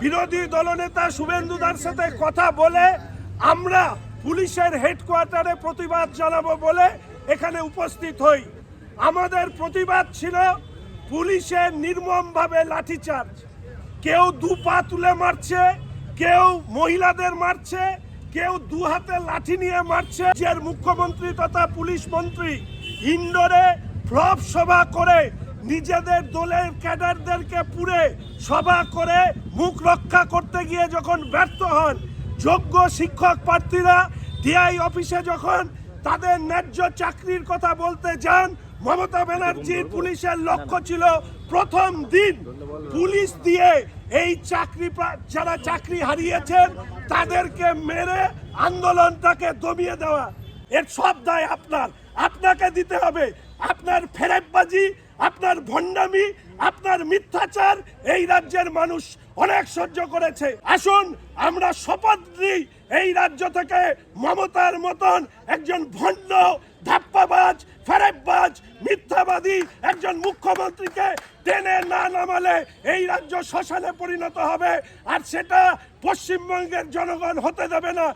বিরোধী দলনেতা শুভেন্দুদার সাথে কথা বলে আমরা পুলিশের হেডকোয়ার্টারে প্রতিবাদ জানাবো বলে এখানে উপস্থিত হই। আমাদের প্রতিবাদ ছিল পুলিশের নির্মমভাবে লাঠিচার্জ, কেউ দু পা তুলে মারছে, কেউ মহিলাদের মারছে, কেউ দু হাতে লাঠি নিয়ে মারছে। রাজ্যের মুখ্যমন্ত্রী তথা পুলিশ মন্ত্রী ইন্ডোরে ফ্লপ সভা করে নিজেদের দলের ক্যাডারদেরকে পুড়ে সভা করে মুখ রক্ষা করতে গিয়ে যখন ব্যর্থ হন, যোগ্য শিক্ষক প্রার্থীরা ডিআই অফিসে যখন তাদের ন্যায্য চাকরির কথা বলতে যান, মমতা ব্যানার্জির পুলিশের লক্ষ্য ছিল প্রথম দিন পুলিশ দিয়ে এই যারা চাকরি হারিয়েছেন তাদেরকে মেরে আন্দোলনটাকে দমিয়ে দেওয়া। এর সব দায় আপনাকে দিতে হবে। আপনার ফেরেববাজি, আপনার ভণ্ডামি, আপনার মিথ্যাচার এই রাজ্যের মানুষ অনেক সহ্য করেছে। আসুন আমরা শপথ নিই এই রাজ্য থেকে মমতার মতন একজন ভণ্ড, ধাপ্পাবাজ, ফেরেববাজ, মিথ্যাবাদী একজন মুখ্যমন্ত্রীকে টেনে না নামালে এই রাজ্য শ্মশানে পরিণত হবে, আর সেটা পশ্চিমবঙ্গের জনগণ হতে দেবে না।